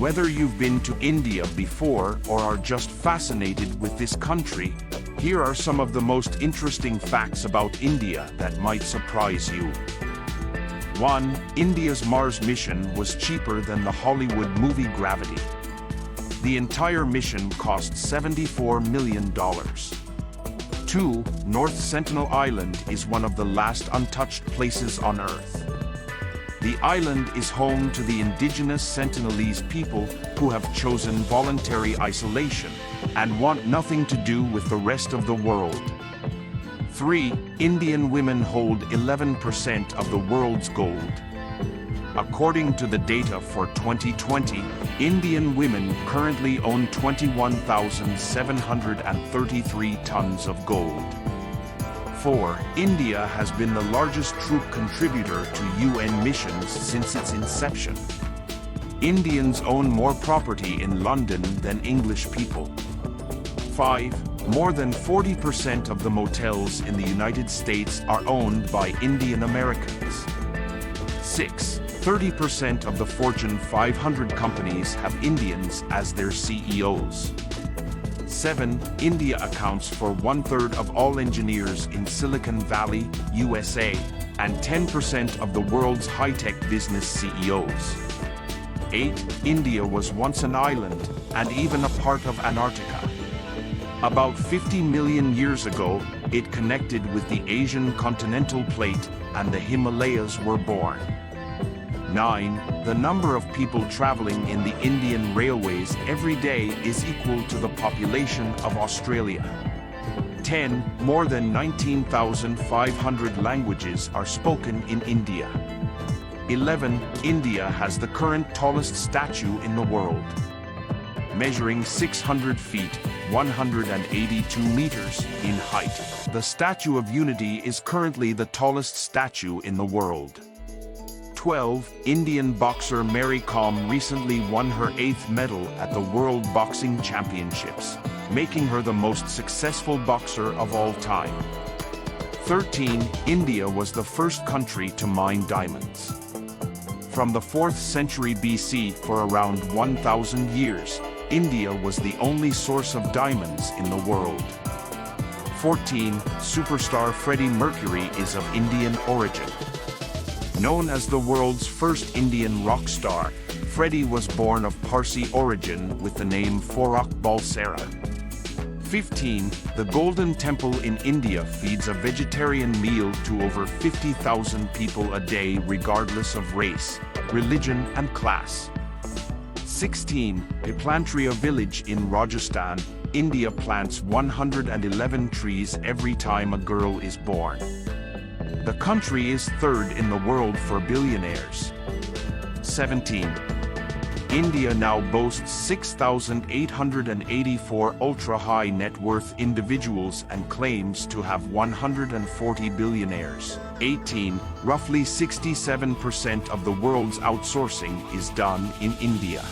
Whether you've been to India before or are just fascinated with this country, here are some of the most interesting facts about India that might surprise you. 1. India's Mars mission was cheaper than the Hollywood movie Gravity. The entire mission cost $74 million. 2. North Sentinel Island is one of the last untouched places on Earth. The island is home to the indigenous Sentinelese people who have chosen voluntary isolation and want nothing to do with the rest of the world. 3. Indian women hold 11% of the world's gold. According to the data for 2020, Indian women currently own 21,733 tons of gold. 4. India has been the largest troop contributor to UN missions since its inception. Indians own more property in London than English people. 5. More than 40% of the motels in the United States are owned by Indian Americans. 6. 30% of the Fortune 500 companies have Indians as their CEOs. 7. India accounts for 1/3 of all engineers in Silicon Valley, USA, and 10% of the world's high-tech business CEOs. 8. India was once an island, and even a part of Antarctica. About 50 million years ago, it connected with the Asian continental plate, and the Himalayas were born. 9. The number of people traveling in the Indian railways every day is equal to the population of Australia. 10. More than 19,500 languages are spoken in India. 11. India has the current tallest statue in the world. Measuring 600 feet, 182 meters in height, the Statue of Unity is currently the tallest statue in the world. 12. Indian boxer Mary Kom recently won her 8th medal at the World Boxing Championships, making her the most successful boxer of all time. 13. India was the first country to mine diamonds. From the 4th century BC for around 1,000 years, India was the only source of diamonds in the world. 14. Superstar Freddie Mercury is of Indian origin. Known as the world's first Indian rock star, Freddie was born of Parsi origin with the name Farrokh Balsara. 15. The Golden Temple in India feeds a vegetarian meal to over 50,000 people a day regardless of race, religion and class. 16. Piplantria village in Rajasthan, India plants 111 trees every time a girl is born. The country is 3rd in the world for billionaires. 17. India now boasts 6,884 ultra-high net worth individuals and claims to have 140 billionaires. 18. Roughly 67% of the world's outsourcing is done in India.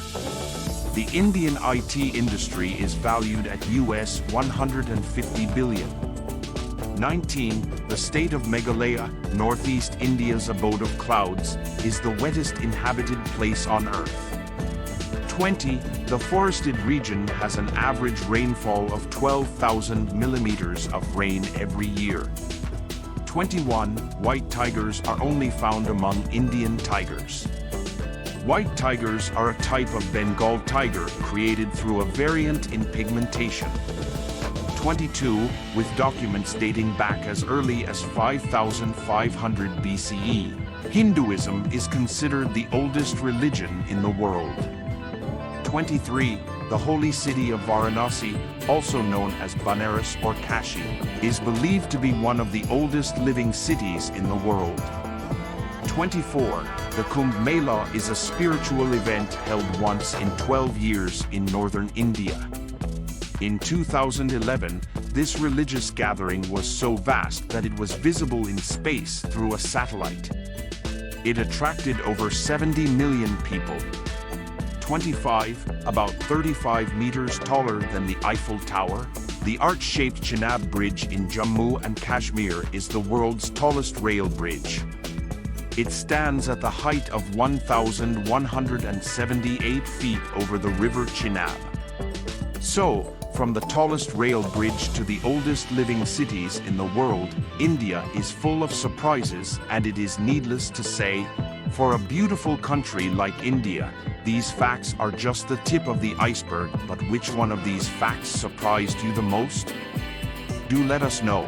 The Indian IT industry is valued at US $150 billion. 19. The state of Meghalaya, northeast India's abode of clouds, is the wettest inhabited place on Earth. 20. The forested region has an average rainfall of 12,000 millimeters of rain every year. 21. White tigers are only found among Indian tigers. White tigers are a type of Bengal tiger created through a variant in pigmentation. 22. With documents dating back as early as 5,500 BCE, Hinduism is considered the oldest religion in the world. 23. The holy city of Varanasi, also known as Banaras or Kashi, is believed to be one of the oldest living cities in the world. 24. The Kumbh Mela is a spiritual event held once in 12 years in northern India. In 2011, this religious gathering was so vast that it was visible in space through a satellite. It attracted over 70 million people. 25, about 35 meters taller than the Eiffel Tower, the arch-shaped Chenab Bridge in Jammu and Kashmir is the world's tallest rail bridge. It stands at the height of 1,178 feet over the river Chenab. So, from the tallest rail bridge to the oldest living cities in the world, India is full of surprises, and it is needless to say, for a beautiful country like India, these facts are just the tip of the iceberg. But which one of these facts surprised you the most? Do let us know.